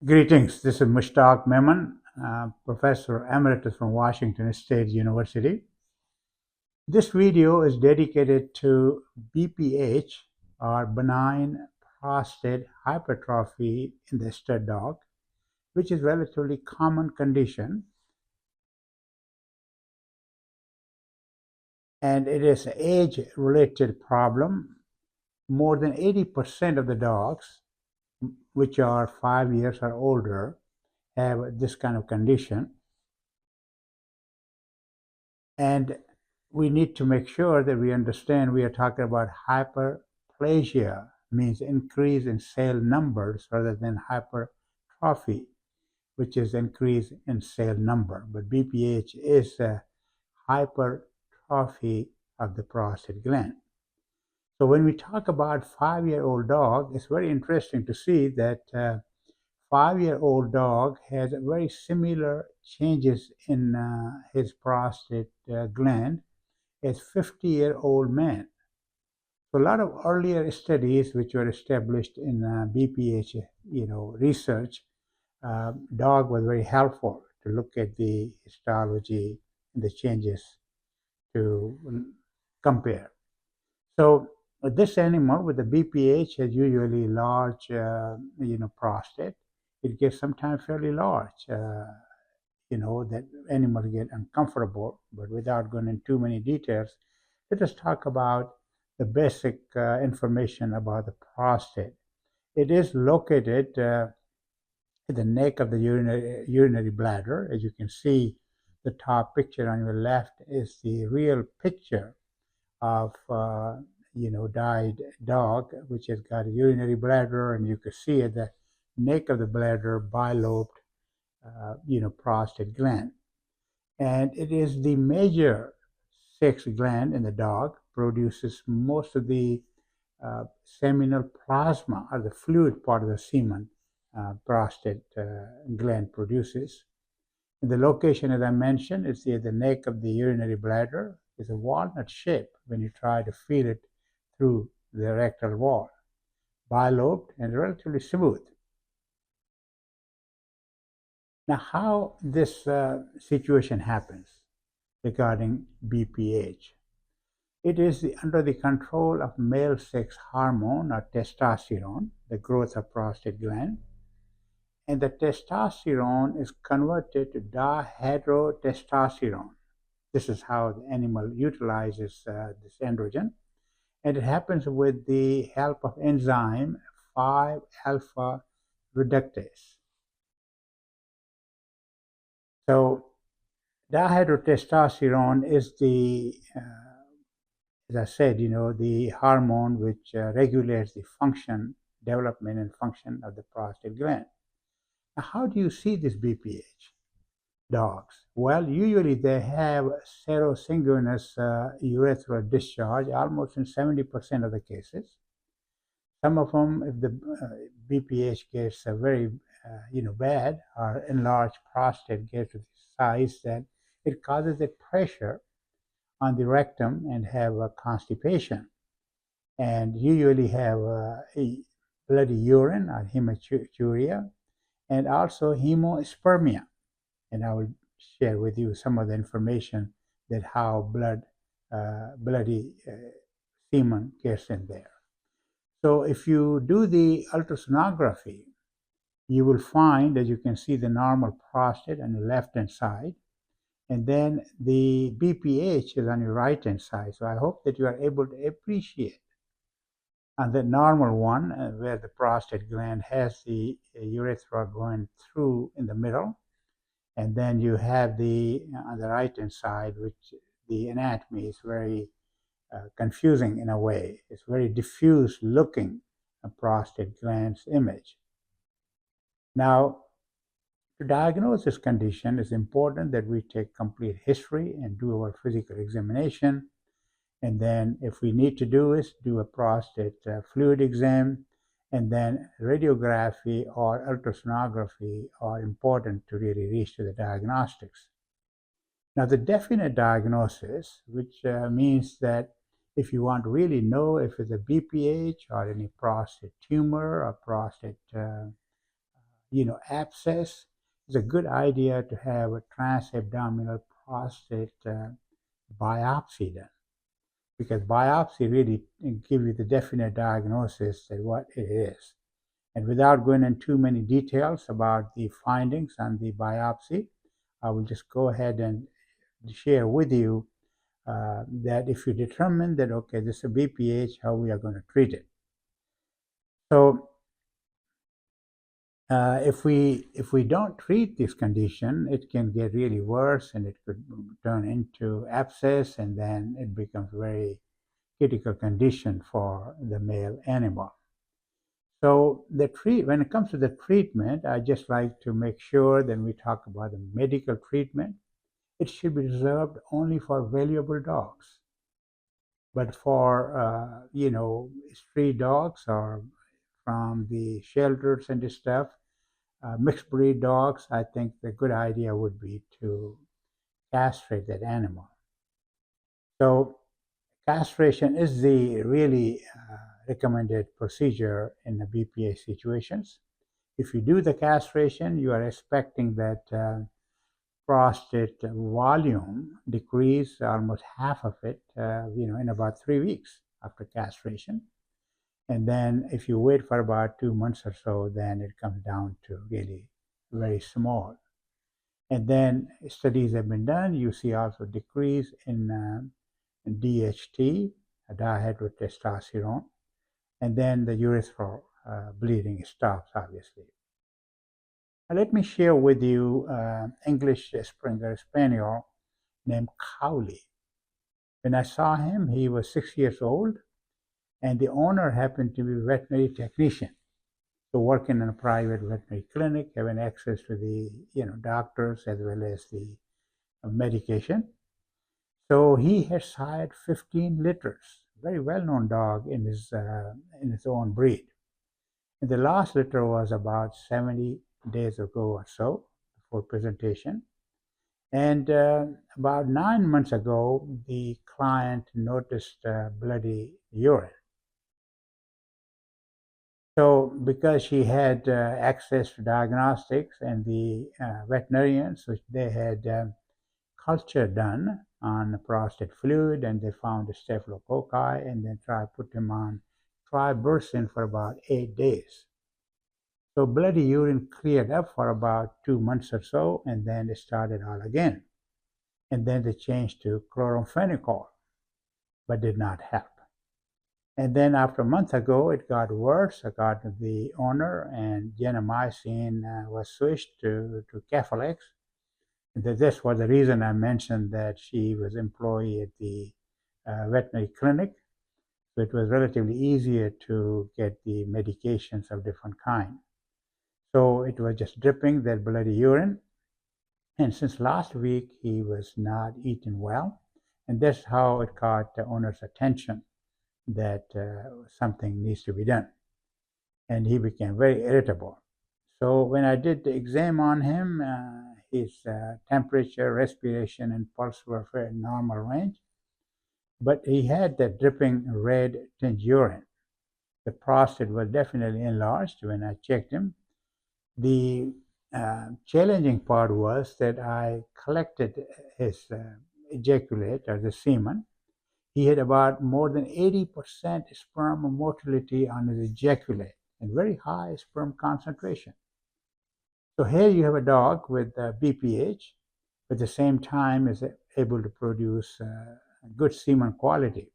Greetings, this is Mushtaq Memon, Professor Emeritus from Washington State University. This video is dedicated to BPH, or benign prostatic hypertrophy in the stud dog, which is a relatively common condition, and it is an age-related problem. More than 80% of the dogs, which are 5 years or older, have this kind of condition. And we need to make sure that we understand we are talking about hyperplasia, means increase in cell numbers, rather than hypertrophy, which is increase in cell number. But BPH is a hypertrophy of the prostate gland. So when we talk about 5-year-old dog, it's very interesting to see that 5-year-old dog has very similar changes in his prostate gland as 50-year-old man. So a lot of earlier studies which were established in BPH, research, dog was very helpful to look at the histology and the changes to compare. So this animal with the BPH has usually large, prostate. It gets sometimes fairly large. That animals get uncomfortable. But without going into too many details, let us talk about the basic information about the prostate. It is located at the neck of the urinary bladder. As you can see, the top picture on your left is the real picture of died dog, which has got a urinary bladder, and you can see at the neck of the bladder bilobed prostate gland. And it is the major sex gland in the dog, produces most of the seminal plasma, or the fluid part of the semen prostate gland produces. And the location, as I mentioned, is at the neck of the urinary bladder. It's a walnut shape when you try to feel it through the rectal wall, bilobed and relatively smooth. Now, how this situation happens regarding BPH? It is under the control of male sex hormone, or testosterone, the growth of prostate gland. And the testosterone is converted to dihydrotestosterone. This is how the animal utilizes this androgen. And it happens with the help of enzyme 5-alpha reductase. So dihydrotestosterone is as I said, the hormone which regulates the function, development and function of the prostate gland. Now, how do you see this BPH dogs? Well, usually they have serosynchronous urethral discharge, almost in 70% of the cases. Some of them, if the BPH gets very, bad, or enlarged prostate gets to the size that it causes a pressure on the rectum and have a constipation. And usually have bloody urine, or hematuria, and also hemospermia. And I will share with you some of the information that how bloody semen gets in there. So if you do the ultrasonography, you will find, as you can see, the normal prostate on the left-hand side, and then the BPH is on your right-hand side. So I hope that you are able to appreciate on the normal one, where the prostate gland has the urethra going through in the middle, and then you have on the right-hand side, which the anatomy is very confusing in a way. It's very diffuse looking, a prostate gland's image. Now, to diagnose this condition, it's important that we take complete history and do our physical examination. And then if we need to do is do a prostate fluid exam, and then radiography or ultrasonography are important to really reach to the diagnostics. Now, the definite diagnosis, which means that if you want to really know if it's a BPH or any prostate tumor or prostate, abscess, it's a good idea to have a transabdominal prostate biopsy done, because biopsy really give you the definite diagnosis of what it is. And without going into too many details about the findings on the biopsy, I will just go ahead and share with you that if you determine that, okay, this is a BPH, how we are going to treat it. So if we don't treat this condition, it can get really worse, and it could turn into abscess, and then it becomes very critical condition for the male animal. So when it comes to the treatment, I just like to make sure that we talk about the medical treatment. It should be reserved only for valuable dogs. But for street dogs or from the shelters and stuff, mixed breed dogs, I think the good idea would be to castrate that animal. So castration is the really recommended procedure in the BPH situations. If you do the castration, you are expecting that prostate volume decrease almost half of it, in about 3 weeks after castration. And then if you wait for about 2 months or so, then it comes down to really very small. And then studies have been done. You see also decrease in DHT, dihydrotestosterone, and then the urethral bleeding stops, obviously. Let me share with you English Springer Spaniel named Cowley. When I saw him, he was 6 years old, and the owner happened to be a veterinary technician. So working in a private veterinary clinic, having access to the doctors as well as the medication. So he has hired 15 litters, very well-known dog in his own breed. And the last litter was about 70 days ago or so, before presentation. And about 9 months ago, the client noticed bloody urine. So because she had access to diagnostics and the veterinarians, which they had culture done on prostate fluid, and they found a staphylococci, and then put him on tribursin for about 8 days. So bloody urine cleared up for about 2 months or so, and then it started all again. And then they changed to chloramphenicol, but did not help. And then after a month ago, it got worse. I got the owner, and gentamicin was switched to Cafalex. This was the reason I mentioned that she was employee at the veterinary clinic. So it was relatively easier to get the medications of different kind. So it was just dripping that bloody urine. And since last week, he was not eating well. And that's how it caught the owner's attention that something needs to be done. And he became very irritable. So when I did the exam on him, his temperature, respiration, and pulse were very normal range. But he had that dripping red tinge urine. The prostate was definitely enlarged when I checked him. The challenging part was that I collected his ejaculate, or the semen. He had about more than 80% sperm motility on his ejaculate and very high sperm concentration. So here you have a dog with BPH, but at the same time is able to produce good semen quality.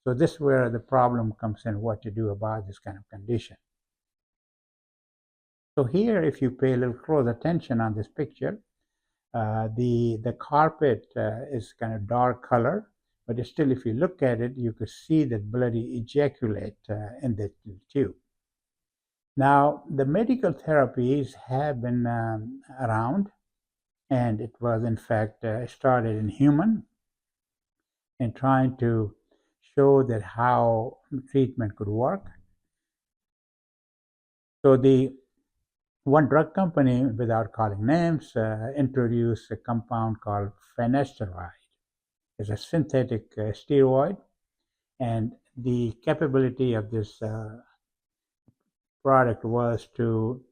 So this is where the problem comes in, what to do about this kind of condition. So here, if you pay a little close attention on this picture, the carpet is kind of dark color, but still, if you look at it, you could see that bloody ejaculate in the tube. Now, the medical therapies have been around, and it was in fact started in human, and trying to show that how treatment could work. So the one drug company, without calling names, introduced a compound called finasteride. It's a synthetic steroid, and the capability of this product was to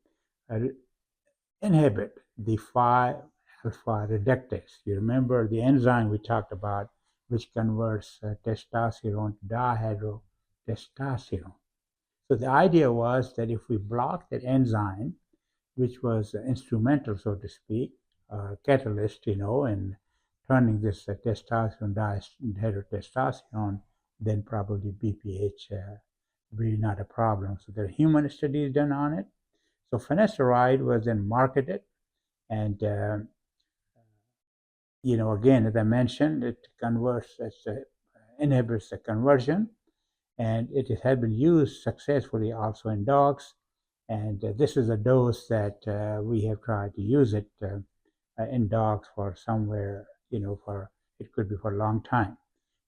inhibit the 5-alpha reductase. You remember the enzyme we talked about, which converts testosterone to dihydrotestosterone. So the idea was that if we block that enzyme, which was instrumental, so to speak, catalyst, in turning this testosterone dihydrotestosterone, then probably BPH really not a problem. So there are human studies done on it. So finasteride was then marketed, and again, as I mentioned, it inhibits the conversion, and it has been used successfully also in dogs. And this is a dose that we have tried to use it in dogs for somewhere, for it could be for a long time.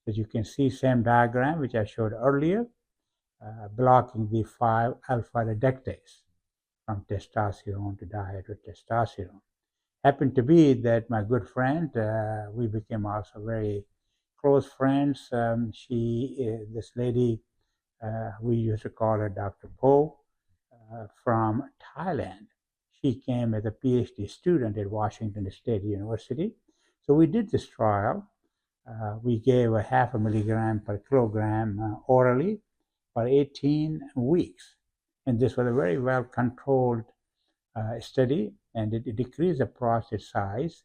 As you can see, same diagram which I showed earlier, blocking the 5-alpha reductase from testosterone to dihydrotestosterone. Happened to be that my good friend, we became also very close friends. This lady, we used to call her Dr. Po, from Thailand. She came as a PhD student at Washington State University. So we did this trial. We gave a 0.5 milligram per kilogram orally for 18 weeks. And this was a very well controlled study, and it decreased the prostate size,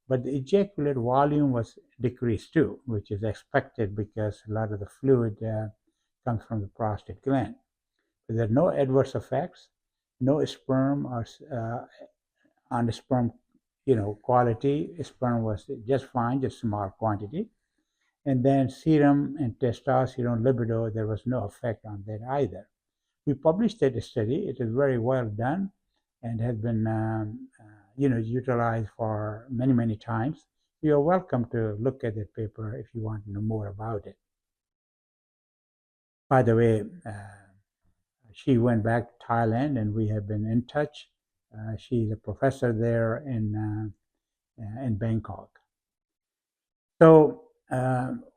but the ejaculate volume was decreased too, which is expected because a lot of the fluid comes from the prostate gland. But there are no adverse effects, no sperm or on the sperm, quality. Sperm was just fine, just small quantity. And then serum and testosterone libido, there was no effect on that either. We published that study. It is very well done and has been utilized for many, many times. You are welcome to look at that paper if you want to know more about it. By the way, she went back to Thailand, and we have been in touch. She's a professor there in Bangkok. So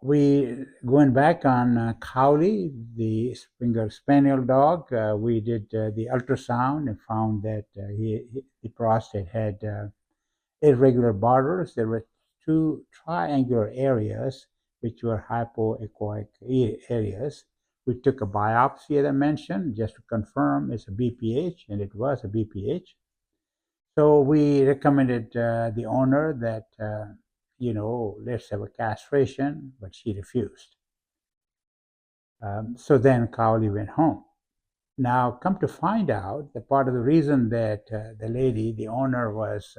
we going back on Cowley, the Springer Spaniel dog. We did the ultrasound and found that the prostate had irregular borders. There were 2 triangular areas which were hypoechoic areas. We took a biopsy, as I mentioned, just to confirm it's a BPH, and it was a BPH. So we recommended the owner that, let's have a castration, but she refused. So then Cowley went home. Now, come to find out that part of the reason that the lady, the owner, was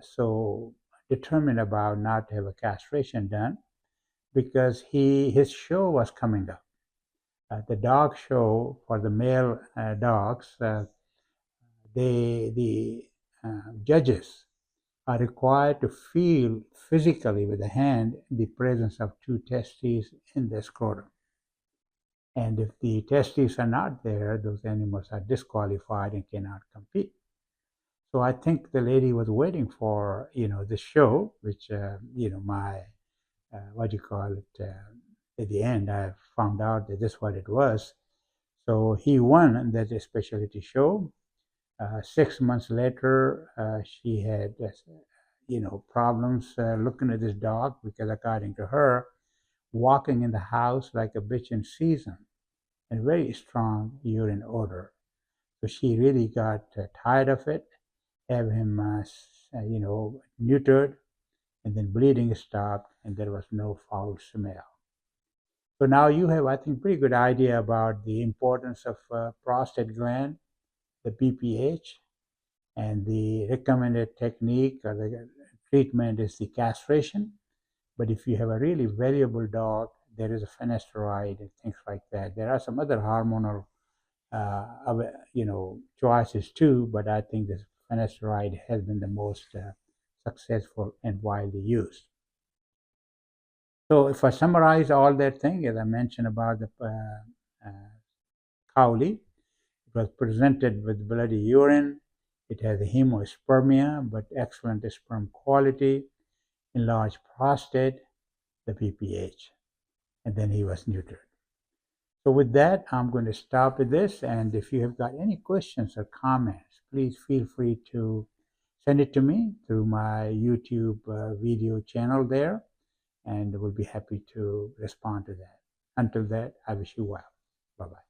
so determined about not to have a castration done, because his show was coming up. The dog show for the male dogs, the judges are required to feel physically with the hand the presence of 2 testes in the scrotum. And if the testes are not there, those animals are disqualified and cannot compete. So I think the lady was waiting for, the show, which, my, what do you call it, at the end, I found out that this is what it was. So he won that specialty show. 6 months later, she had, problems looking at this dog because, according to her, walking in the house like a bitch in season, and very strong urine odor. So she really got tired of it, have him, neutered, and then bleeding stopped, and there was no foul smell. So now you have, I think, pretty good idea about the importance of prostate gland, the BPH, and the recommended technique or the treatment is the castration. But if you have a really valuable dog, there is a finasteride and things like that. There are some other hormonal, choices too, but I think this finasteride has been the most successful and widely used. So if I summarize all that thing, as I mentioned about the Cowley, it was presented with bloody urine. It has a hemospermia, but excellent sperm quality, enlarged prostate, the BPH, and then he was neutered. So with that, I'm going to stop with this, and if you have got any questions or comments, please feel free to send it to me through my YouTube video channel there, and we'll be happy to respond to that. Until then, I wish you well. Bye-bye.